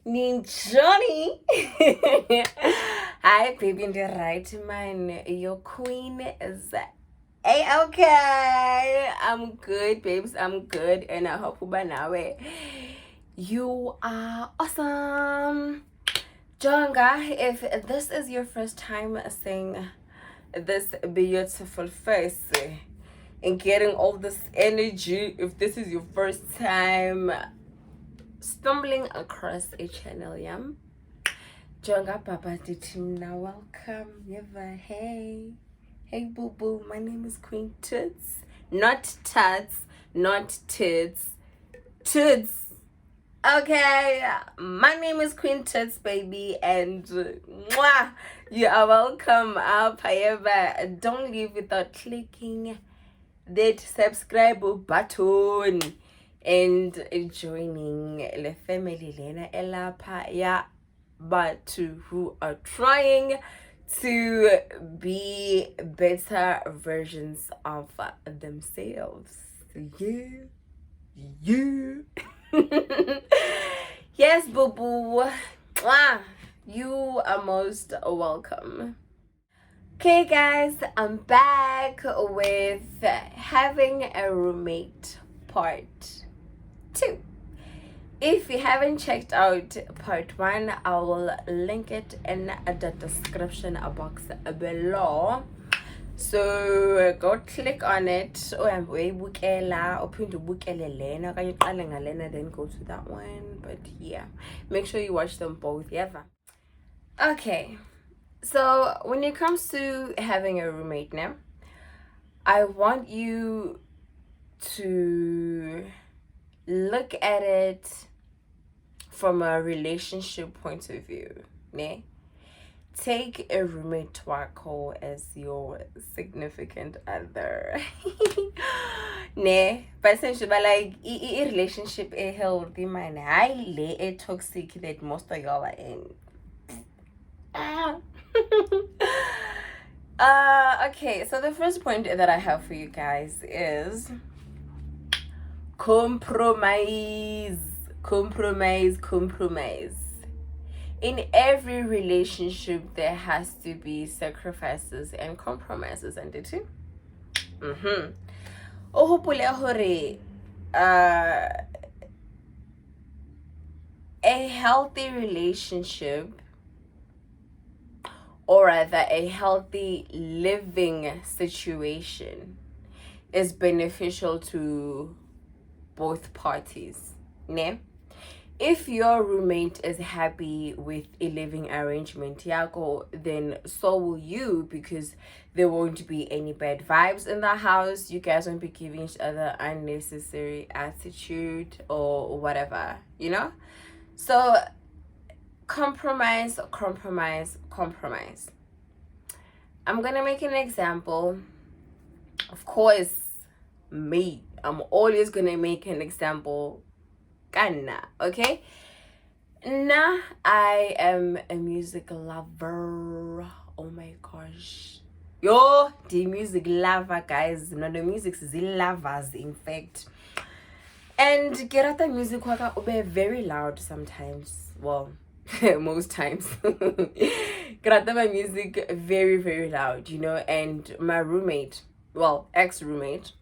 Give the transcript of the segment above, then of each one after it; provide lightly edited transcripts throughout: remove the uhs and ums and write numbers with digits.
Johnny. Hi, baby, in the right man. Your queen is okay. I'm good, babes. I'm good, and I hope by now you are awesome. Jonga, if this is your first time seeing this beautiful face and getting all this energy, if this is your first time stumbling across a channel, yeah. Jonga Papa Titimna, welcome. Hey boo boo, my name is Queen Toots. Not Tats, not Tits. Toots. Okay, my name is Queen Toots, baby, and mwah, you are welcome up. However, don't leave without clicking that subscribe button and joining the family Lena Elapa, yeah, but to who are trying to be better versions of themselves. Yeah. Yes, boo boo. You are most welcome. Okay, guys, I'm back with having a roommate part 2. If you haven't checked out part 1, I will link it in the description box below. So go click on it. Then go to that one. But yeah, make sure you watch them both. Yeah. Okay. So when it comes to having a roommate now, I want you to look at it from a relationship point of view. Ne? Take a roommate wako as your significant other. Ne? But essentially, like, a relationship a healthy man. I lay a toxic that most of y'all are in. Okay, so the first point that I have for you guys is compromise. In every relationship there has to be sacrifices and compromises, and it too. A healthy relationship, or rather a healthy living situation, is beneficial to both parties. Ne? If your roommate is happy with a living arrangement, yako, then so will you, because there won't be any bad vibes in the house. You guys won't be giving each other unnecessary attitude or whatever, you know? So compromise. I'm gonna make an example. Of course, me, I'm always gonna make an example. Kana, okay? Nah, I am a music lover. Oh my gosh. Yo, the music lover, guys. No, the music's the lovers, in fact. And get out the music waka ube very loud sometimes. Well, most times. Get out my music very, very loud, you know. And my roommate, well, ex-roommate,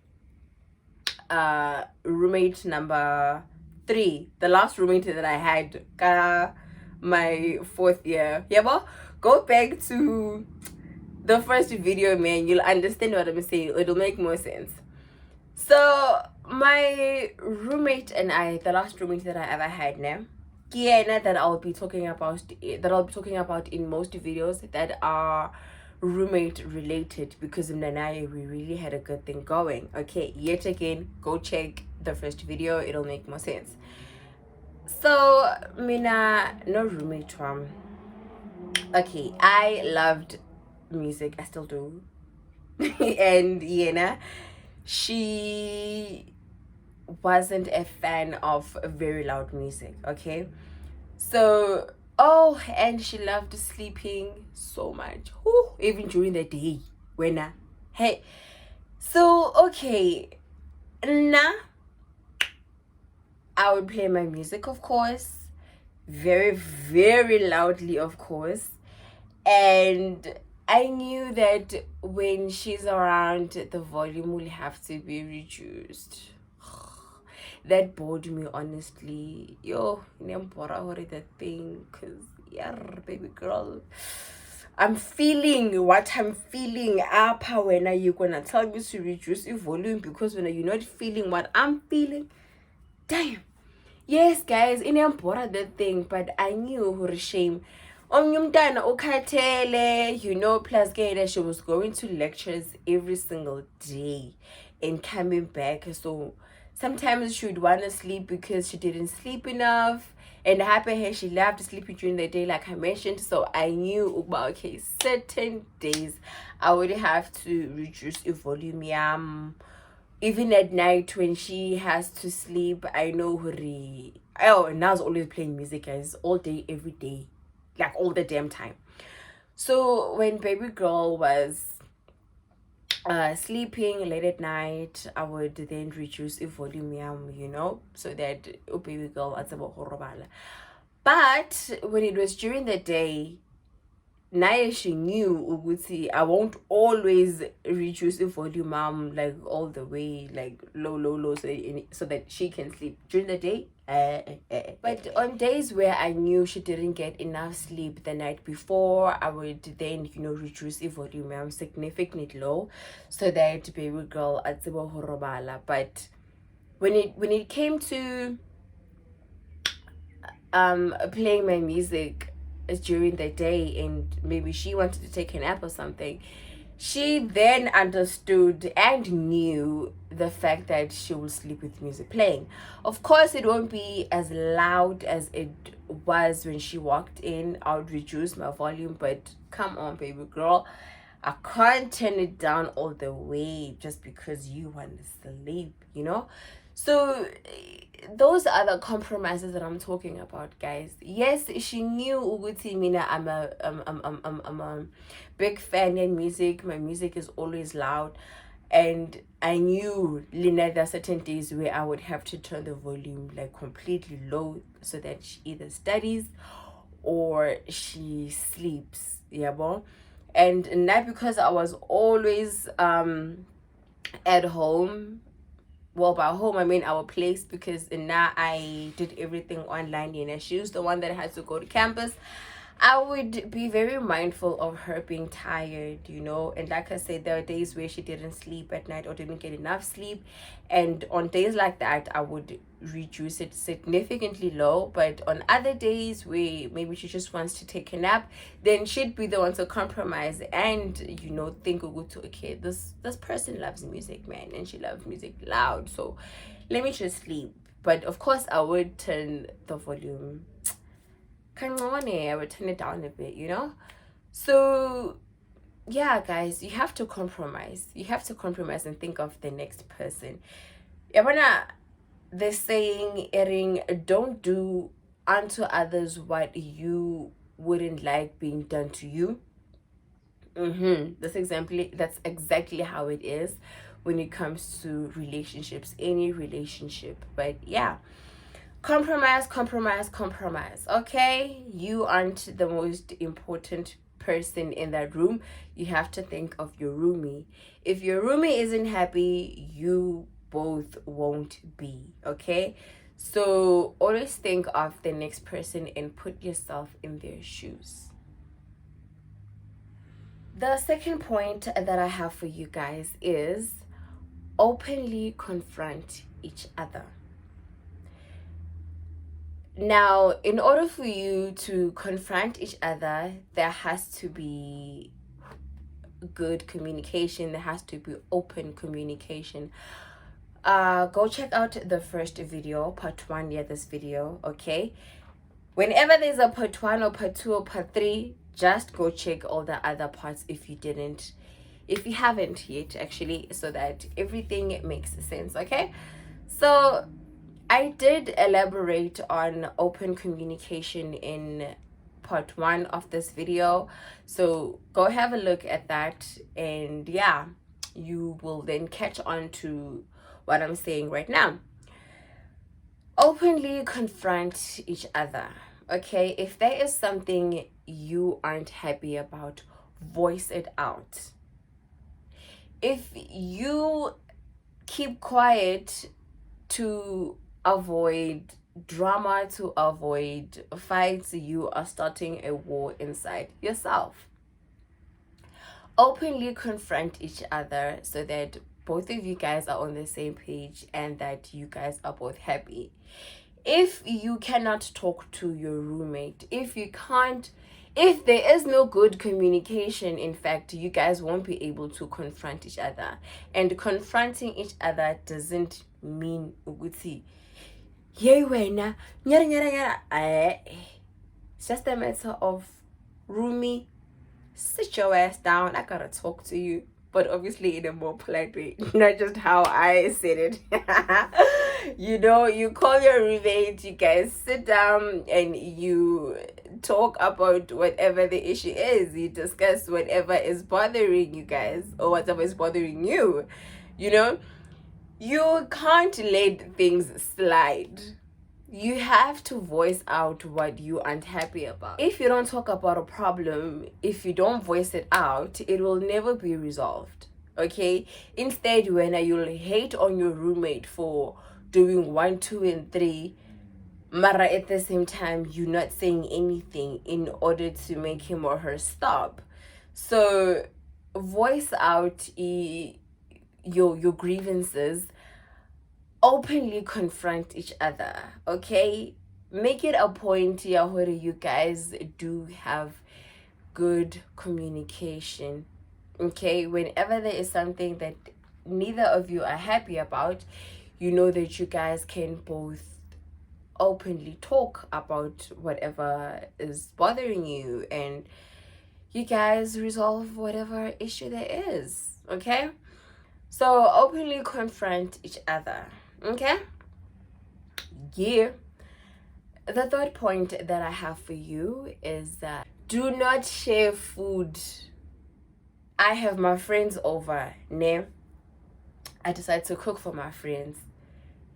roommate number 3, the last roommate that I had, my 4th year. Yeah, but go back to the first video, man. You'll understand what I'm saying. It'll make more sense. So my roommate and I, the last roommate that I ever had, now, yeah, that I'll be talking about in most videos that are roommate related, because in Nanai we really had a good thing going. Okay, yet again, go check the first video, it'll make more sense. So mina no roommate from. Okay, I loved music, I still do. And Yena, she wasn't a fan of very loud music. Okay, so and she loved sleeping so much. Ooh, even during the day when hey. So okay, nah, I would play my music, of course, very, very loudly, of course. And I knew that when she's around, the volume will have to be reduced. That bored me, honestly. Yo, that thing, because, yeah, baby girl. I'm feeling what I'm feeling up. When are you gonna tell me to reduce your volume? Because when you're not feeling what I'm feeling, damn. Yes, guys, inembora that thing, but I knew her shame. Omnyumdana ukhathele, plus Gaida, she was going to lectures every single day and coming back. So sometimes she would want to sleep because she didn't sleep enough. And happen here, she loved sleeping during the day, like I mentioned. So I knew about, okay, certain days I would have to reduce the volume. Even at night when she has to sleep, I know her. Oh, and I was always playing music, guys, all day, every day, like all the damn time. So when baby girl was sleeping late at night, I would then reduce the volume, so that baby girl at the. But when it was during the day, Naya, she knew ukuthi I won't always reduce the volume like all the way, like low, so that she can sleep during the day. But on days where I knew she didn't get enough sleep the night before, I would then reduce the volume significantly low, so that baby girl at horobala. But when it came to playing my music during the day, and maybe she wanted to take a nap or something, she then understood and knew the fact that she will sleep with music playing. Of course, it won't be as loud as it was when she walked in. I'll reduce my volume, but come on, baby girl, I can't turn it down all the way just because you want to sleep, So those are the compromises that I'm talking about, guys. Yes, she knew Uguti Mina. I'm a big fan of music. My music is always loud, and I knew Lina, there are certain days where I would have to turn the volume like completely low so that she either studies or she sleeps. Yeah, bon? And not because I was always at home. Well, by home I mean our place, because now I did everything online. She was the one that had to go to campus. I would be very mindful of her being tired, and like I said, there are days where she didn't sleep at night or didn't get enough sleep, and on days like that I would reduce it significantly low. But on other days where maybe she just wants to take a nap, then she'd be the one to compromise and think, okay, this person loves music, man, and she loves music loud, so let me just sleep. But of course I would turn the volume, I would turn it down a bit, So yeah, guys, you have to compromise. You have to compromise and think of the next person. The saying, Erin, don't do unto others what you wouldn't like being done to you. That's exactly how it is when it comes to relationships, any relationship. But yeah, compromise, okay? You aren't the most important person in that room. You have to think of your roomie. If your roomie isn't happy, you both won't be, okay? So always think of the next person and put yourself in their shoes. The second point that I have for you guys is openly confront each other. Now, in order for you to confront each other, there has to be good communication. There has to be open communication. Go check out the first video, part 1, this video, okay? Whenever there's a part 1 or part 2 or part 3, just go check all the other parts if you haven't yet, actually, so that everything makes sense, okay? So I did elaborate on open communication in part 1 of this video, so go have a look at that, and yeah, you will then catch on to what I'm saying right now. Openly confront each other. Okay, if there is something you aren't happy about, voice it out. If you keep quiet to avoid drama, to avoid fights, you are starting a war inside yourself. Openly confront each other so that both of you guys are on the same page and that you guys are both happy. If you cannot talk to your roommate, if there is no good communication, in fact, you guys won't be able to confront each other. And confronting each other doesn't mean ukuthi yay wena nyara nyara nyara. It's just a matter of roomie, sit your ass down, I gotta talk to you, but obviously in a more polite way, not just how I said it. You call your roommate, you guys sit down and you talk about whatever the issue is. You discuss whatever is bothering you guys or whatever is bothering you. You can't let things slide. You have to voice out what you aren't happy about. If you don't talk about a problem, if you don't voice it out, it will never be resolved. Okay? Instead, when you'll hate on your roommate for doing 1, 2, and 3, mara at the same time, you're not saying anything in order to make him or her stop. So voice out your grievances. Openly confront each other, okay? Make it a point where you guys do have good communication, okay? Whenever there is something that neither of you are happy about, you know that you guys can both openly talk about whatever is bothering you and you guys resolve whatever issue there is, okay? So openly confront each other. Okay? Yeah. The third point that I have for you is that do not share food. I have my friends over, ne? I decide to cook for my friends.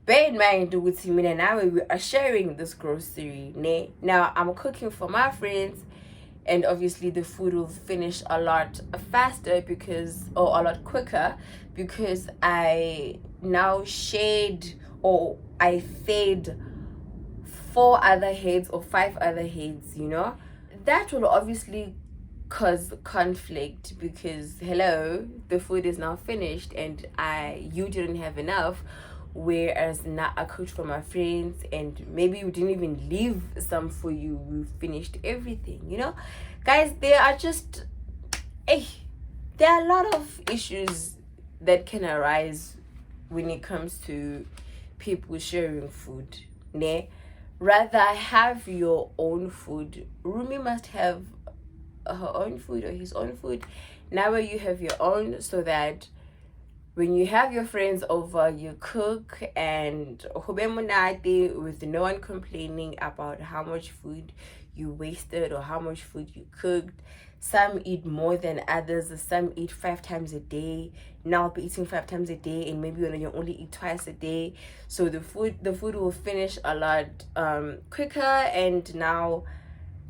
Bear in mind, with me and now we are sharing this grocery, ne? Now I'm cooking for my friends, and obviously the food will finish a lot faster or a lot quicker because I now shared or I fed 4 other heads or 5 other heads, that will obviously cause conflict because hello, the food is now finished and you didn't have enough, whereas now I cooked for my friends and maybe we didn't even leave some for you, we finished everything. Guys, there are a lot of issues that can arise when it comes to people sharing food, ne? Rather have your own food. Rumi must have her own food or his own food. Now you have your own so that when you have your friends over, you cook and with no one complaining about how much food you wasted or how much food you cooked. Some eat more than others. Some eat 5 times a day. Now I'll be eating 5 times a day, and maybe when you only eat twice a day. So the food will finish a lot quicker, and now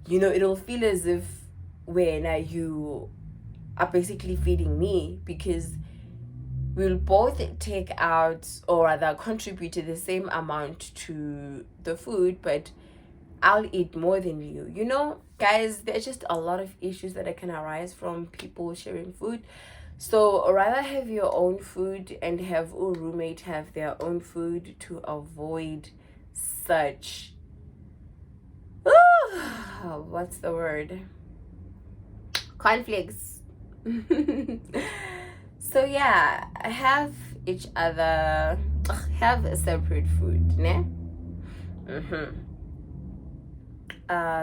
it'll feel as if when you are basically feeding me because we'll both take out or rather contribute to the same amount to the food, but I'll eat more than you. Guys, there's just a lot of issues that can arise from people sharing food. So rather have your own food and have a roommate have their own food to avoid such what's the word? Conflicts. So yeah, have each other, have a separate food, ne?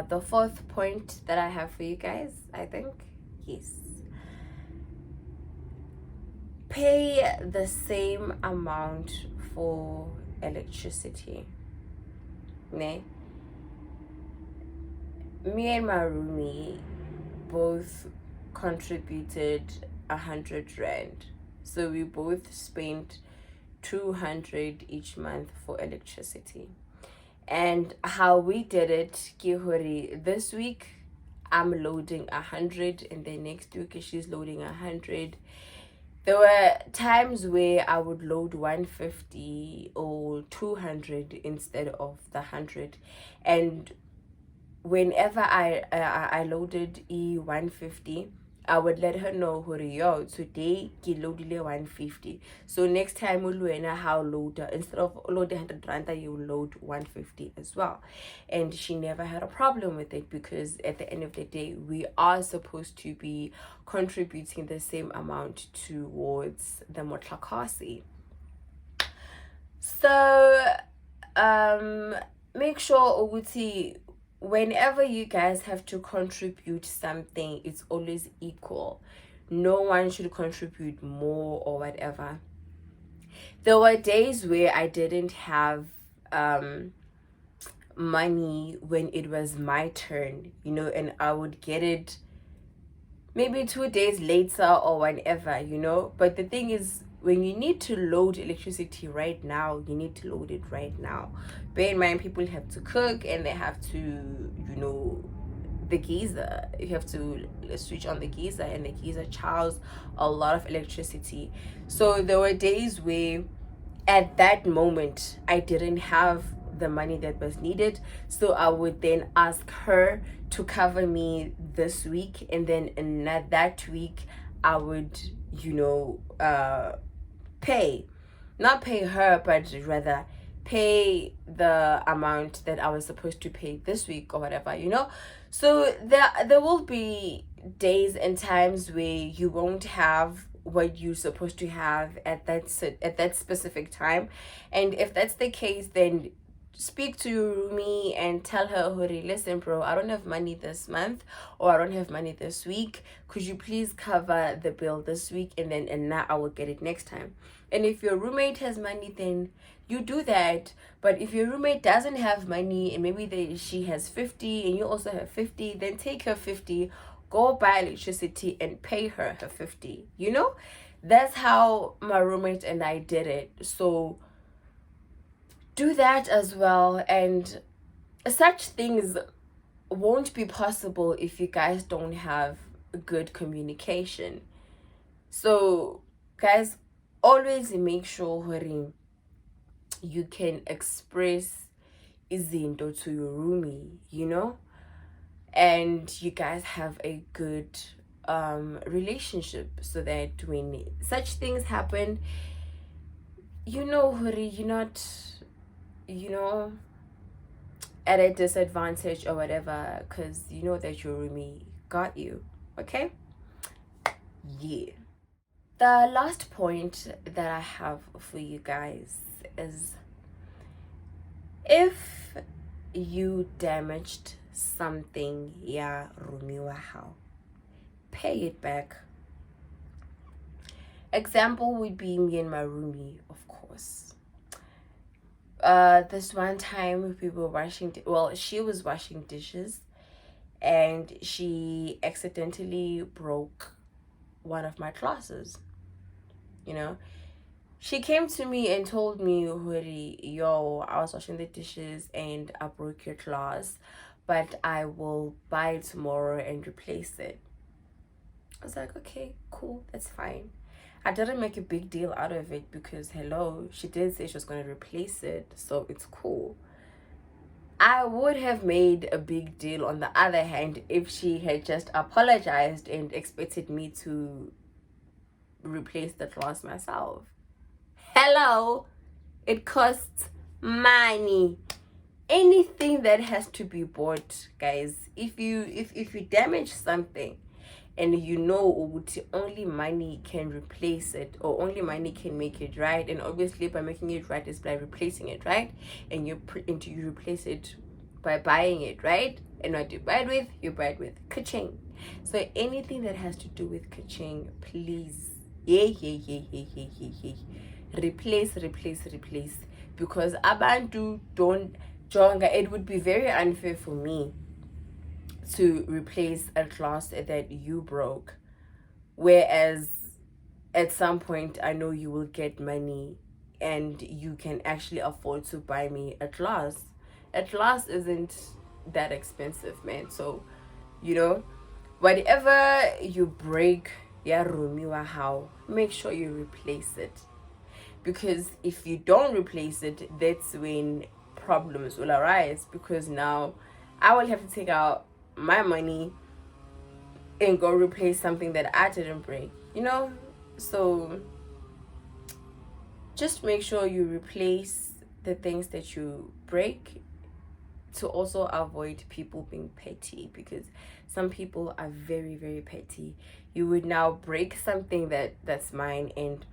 The fourth point that I have for you guys, I think, yes. Pay the same amount for electricity, ne? Me and my roomie both contributed 100 rand, so we both spent 200 each month for electricity. And how we did it, Kihori, this week I'm loading 100, and then next week she's loading 100. There were times where I would load 150 or 200 instead of the 100. And whenever I loaded E150, I would let her know, yo, today ki loaded 150. So next time we'll learn how load, instead of load 100 rand, you load 150 as well. And she never had a problem with it, because at the end of the day, we are supposed to be contributing the same amount towards the motlakasi. So make sure ukuthi whenever you guys have to contribute something, it's always equal. No one should contribute more or whatever. There were days where I didn't have money when it was my turn, and I would get it maybe 2 days later or whenever, but the thing is, when you need to load electricity right now, you need to load it right now. Bear in mind, people have to cook, and they have to, the geyser, you have to switch on the geyser, and the geyser charges a lot of electricity. So there were days where at that moment I didn't have the money that was needed, so I would then ask her to cover me this week, and then in that week I would not pay her, but rather pay the amount that I was supposed to pay this week or whatever. So there will be days and times where you won't have what you're supposed to have at that specific time. And if that's the case, then speak to your roomie and tell her, Hori, listen, bro, I don't have money this month, or I don't have money this week. Could you please cover the bill this week, and now I will get it next time. And if your roommate has money, then you do that. But if your roommate doesn't have money, and maybe she has 50 and you also have 50, then take her 50, go buy electricity and pay her 50. That's how my roommate and I did it. So do that as well. And such things won't be possible if you guys don't have good communication. So guys, always make sure you can express izinto to your roomie, and you guys have a good relationship, so that when such things happen, you're not at a disadvantage or whatever, because you know that your roomie got you. Okay? Yeah. The last point that I have for you guys is, if you damaged something, roomie how, pay it back. Example would be me and my roomie, of course. This one time we were she was washing dishes, and she accidentally broke one of my glasses. She came to me and told me, yo, I was washing the dishes and I broke your glass, but I will buy it tomorrow and replace it. I was like, okay, cool, that's fine. I didn't make a big deal out of it, because hello, she did say she was going to replace it, so it's cool. I would have made a big deal, on the other hand, if she had just apologized and expected me to replace the glass myself. Hello, it costs money. Anything that has to be bought, guys, if you damage something, and only money can replace it, or only money can make it right, and obviously by making it right is by replacing it, right? And you replace it by buying it, right? And what you buy it with ka-ching. So anything that has to do with ka-ching, please, replace, because abantu don't jonga. It would be very unfair for me to replace a glass that you broke, whereas at some point I know you will get money and you can actually afford to buy me a glass a glass isn't that expensive, man. So, you know, whatever you break, yeah, rumiwa how, make sure you replace it. Because if you don't replace it, that's when problems will arise. Because now I will have to take out my money and go replace something that I didn't break, you know? So just make sure you replace the things that you break, to also avoid people being petty, because some people are very, very petty. You would now break something that's mine, and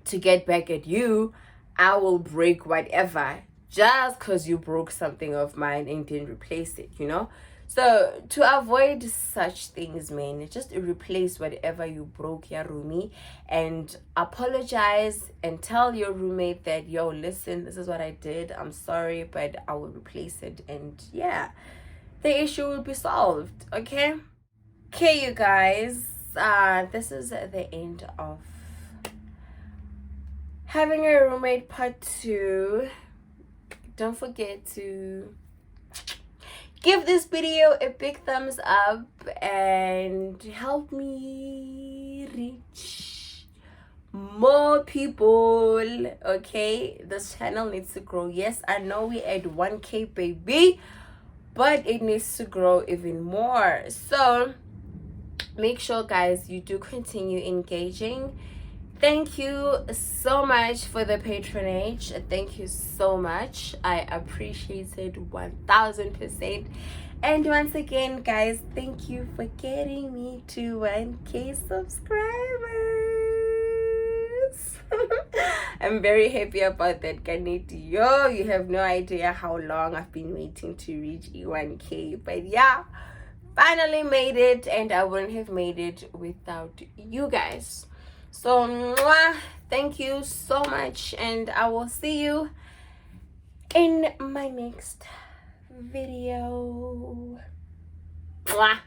to get back at you, I will break whatever just because you broke something of mine and didn't replace it, you know? So to avoid such things, man, just replace whatever you broke, your roomie, and apologize and tell your roommate that, yo, listen, this is what I did. I'm sorry, but I will replace it. And yeah, the issue will be solved, okay? Okay, you guys, this is the end of having a roommate part 2. Don't forget to give this video a big thumbs up and help me reach more people, okay? This channel needs to grow. Yes, I know we at 1K, baby, but it needs to grow even more. So make sure, guys, you do continue engaging. Thank you so much for the patronage. Thank you so much. I appreciate it 1000%. And once again, guys, thank you for getting me to 1K subscribers. I'm very happy about that, Kaniti. Yo, you have no idea how long I've been waiting to reach 1K. But yeah, finally made it, and I wouldn't have made it without you guys. So mwah, thank you so much, and I will see you in my next video. Mwah.